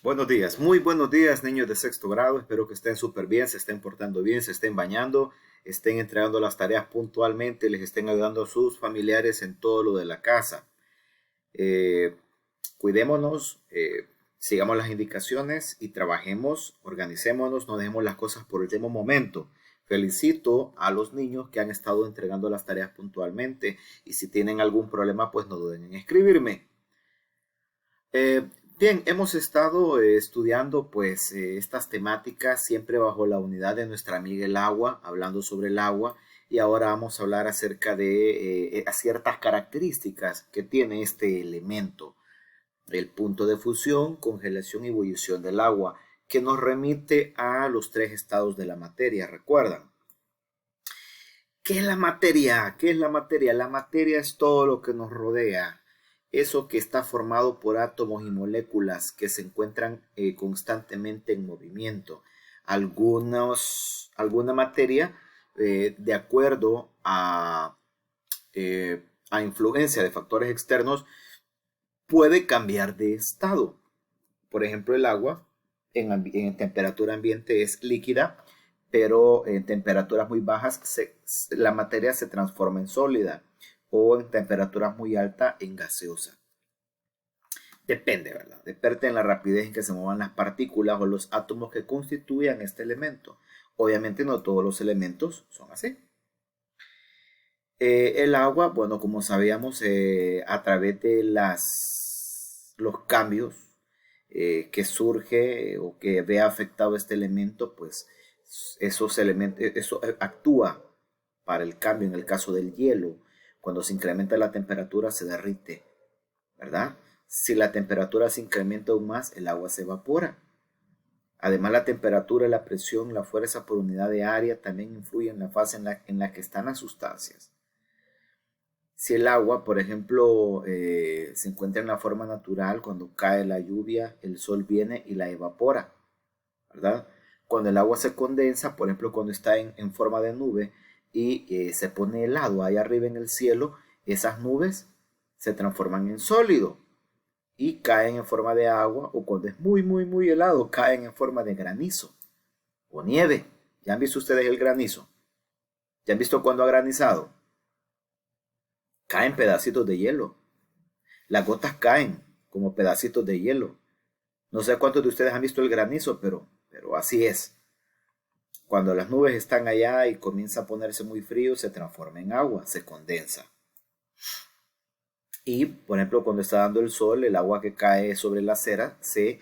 Buenos días, muy buenos días, niños de sexto grado. Espero que estén súper bien, se estén portando bien, se estén bañando, estén entregando las tareas puntualmente, les estén ayudando a sus familiares en todo lo de la casa. Eh, Cuidémonos, sigamos las indicaciones y trabajemos, organicémonos, no dejemos las cosas por último momento. Felicito a los niños que han estado entregando las tareas puntualmente y si tienen algún problema, pues no duden en escribirme. Eh, Bien, hemos estado estudiando pues estas temáticas siempre bajo la unidad de nuestra amiga el agua, hablando sobre el agua y ahora vamos a hablar acerca de ciertas características que tiene este elemento, el punto de fusión, congelación y ebullición del agua, que nos remite a los tres estados de la materia, ¿recuerdan? ¿Qué es la materia? ¿Qué es la materia? La materia es todo lo que nos rodea. Eso que está formado por átomos y moléculas que se encuentran constantemente en movimiento. Alguna materia, de acuerdo a influencia de factores externos, puede cambiar de estado. Por ejemplo, el agua en temperatura ambiente es líquida, pero en temperaturas muy bajas la materia se transforma en sólida o en temperaturas muy altas en gaseosa. Depende, ¿verdad? Depende de la rapidez en que se muevan las partículas o los átomos que constituyan este elemento. Obviamente no todos los elementos son así. El agua, bueno, como sabíamos, a través de los cambios que surge o que ve afectado este elemento, pues esos elementos, eso actúa para el cambio. En el caso del hielo, cuando se incrementa la temperatura se derrite, ¿verdad? Si la temperatura se incrementa aún más, el agua se evapora. Además, la temperatura, la presión, la fuerza por unidad de área también influyen en la fase en la que están las sustancias. Si el agua, por ejemplo, se encuentra en la forma natural, cuando cae la lluvia, el sol viene y la evapora, ¿verdad? Cuando el agua se condensa, por ejemplo, cuando está en forma de nube y se pone helado ahí arriba en el cielo, esas nubes se transforman en sólido y caen en forma de agua, o cuando es muy, muy, muy helado, caen en forma de granizo o nieve. ¿Ya han visto ustedes el granizo? ¿Ya han visto cuando ha granizado? Caen pedacitos de hielo. Las gotas caen como pedacitos de hielo. No sé cuántos de ustedes han visto el granizo, pero así es. Cuando las nubes están allá y comienza a ponerse muy frío, se transforma en agua, se condensa. Y, por ejemplo, cuando está dando el sol, el agua que cae sobre la acera se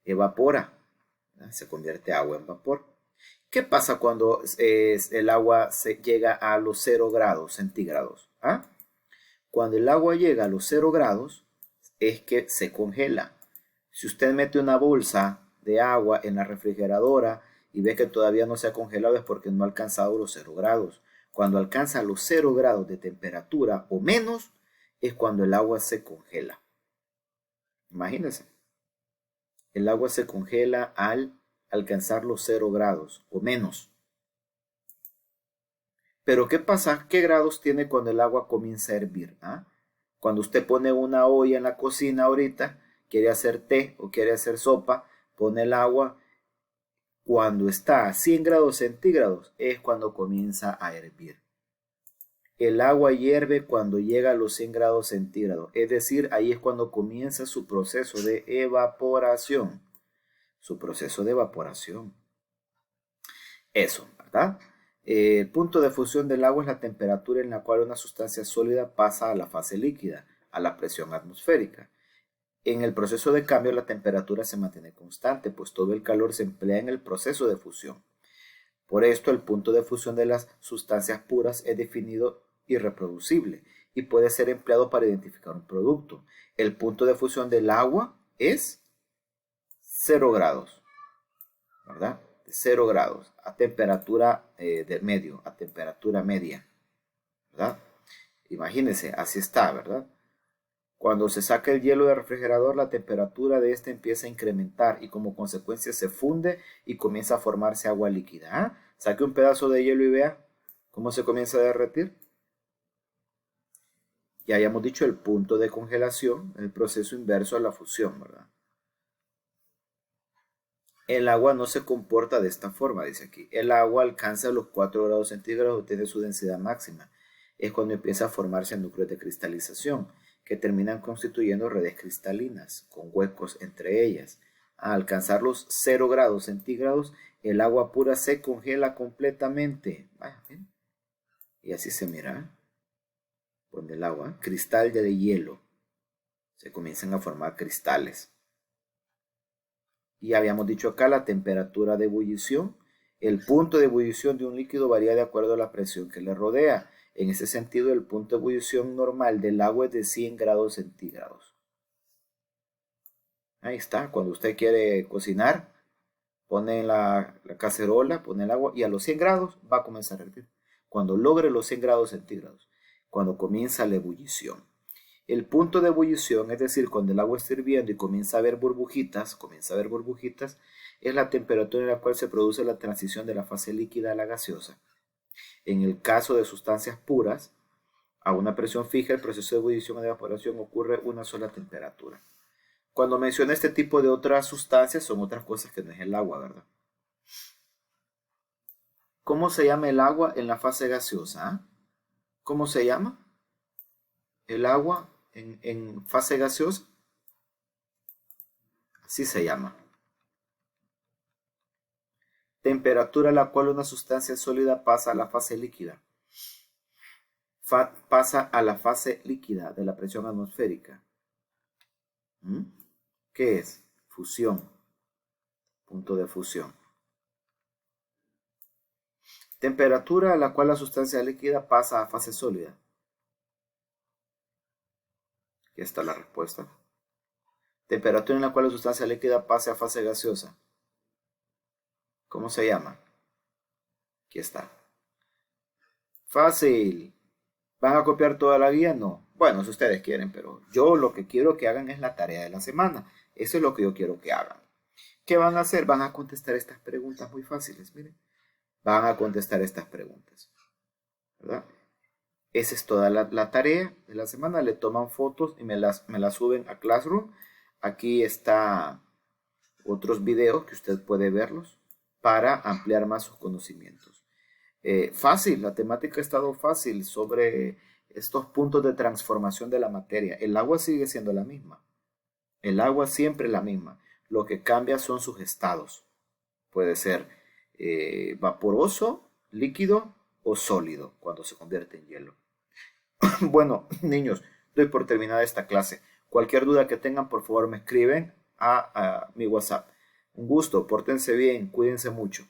evapora, ¿verdad? Se convierte en agua en vapor. ¿Qué pasa cuando el agua llega a los 0 grados centígrados? ¿Ah? Cuando el agua llega a los 0 grados, es que se congela. Si usted mete una bolsa de agua en la refrigeradora y ve que todavía no se ha congelado, es porque no ha alcanzado los 0 grados. Cuando alcanza los 0 grados de temperatura o menos, es cuando el agua se congela. Imagínense, el agua se congela al alcanzar los 0 grados o menos. Pero ¿qué pasa? ¿Qué grados tiene cuando el agua comienza a hervir? ¿Ah? Cuando usted pone una olla en la cocina ahorita, quiere hacer té o quiere hacer sopa, pone el agua. Cuando está a 100 grados centígrados es cuando comienza a hervir. El agua hierve cuando llega a los 100 grados centígrados, es decir, ahí es cuando comienza su proceso de evaporación. Su proceso de evaporación. Eso, ¿verdad? El punto de fusión del agua es la temperatura en la cual una sustancia sólida pasa a la fase líquida, a la presión atmosférica. En el proceso de cambio la temperatura se mantiene constante, pues todo el calor se emplea en el proceso de fusión. Por esto el punto de fusión de las sustancias puras es definido irreproducible y puede ser empleado para identificar un producto. El punto de fusión del agua es 0 grados, ¿verdad? 0 grados a temperatura del medio, a temperatura media, ¿verdad? Imagínense, así está, ¿verdad? Cuando se saca el hielo del refrigerador, la temperatura de este empieza a incrementar y como consecuencia se funde y comienza a formarse agua líquida. ¿Ah? Saque un pedazo de hielo y vea cómo se comienza a derretir. Ya hayamos dicho el punto de congelación, el proceso inverso a la fusión, ¿verdad? El agua no se comporta de esta forma, dice aquí. El agua alcanza los 4 grados centígrados, tiene su densidad máxima. Es cuando empieza a formarse núcleos de cristalización, que terminan constituyendo redes cristalinas, con huecos entre ellas. Al alcanzar los 0 grados centígrados, el agua pura se congela completamente. Vaya, bien. Y así se mira. Con el agua, cristal de hielo. Se comienzan a formar cristales. Y habíamos dicho acá la temperatura de ebullición. El punto de ebullición de un líquido varía de acuerdo a la presión que le rodea. En ese sentido, el punto de ebullición normal del agua es de 100 grados centígrados. Ahí está. Cuando usted quiere cocinar, pone la cacerola, pone el agua y a los 100 grados va a comenzar a hervir. Cuando logre los 100 grados centígrados, cuando comienza la ebullición. El punto de ebullición, es decir, cuando el agua está hirviendo y comienza a haber burbujitas, es la temperatura en la cual se produce la transición de la fase líquida a la gaseosa. En el caso de sustancias puras, a una presión fija, el proceso de ebullición o de evaporación ocurre una sola temperatura. Cuando menciono este tipo de otras sustancias, son otras cosas que no es el agua, ¿verdad? ¿Cómo se llama el agua en la fase gaseosa? ¿Cómo se llama el agua en fase gaseosa? Así se llama. Temperatura a la cual una sustancia sólida pasa a la fase líquida. Pasa a la fase líquida de la presión atmosférica. ¿Qué es? Fusión. Punto de fusión. Temperatura a la cual la sustancia líquida pasa a fase sólida. Aquí está la respuesta. Temperatura en la cual la sustancia líquida pasa a fase gaseosa. ¿Cómo se llama? Aquí está. Fácil. ¿Van a copiar toda la guía? No. Bueno, si ustedes quieren, pero yo lo que quiero que hagan es la tarea de la semana. Eso es lo que yo quiero que hagan. ¿Qué van a hacer? Van a contestar estas preguntas muy fáciles, miren. Van a contestar estas preguntas, ¿verdad? Esa es toda la tarea de la semana. Le toman fotos y me las suben a Classroom. Aquí está otros videos que usted puede verlos para ampliar más sus conocimientos. Fácil, la temática ha estado fácil sobre estos puntos de transformación de la materia. El agua sigue siendo la misma. El agua siempre es la misma. Lo que cambia son sus estados. Puede ser vaporoso, líquido o sólido cuando se convierte en hielo. Bueno, niños, doy por terminada esta clase. Cualquier duda que tengan, por favor, me escriben a mi WhatsApp. Un gusto, pórtense bien, cuídense mucho.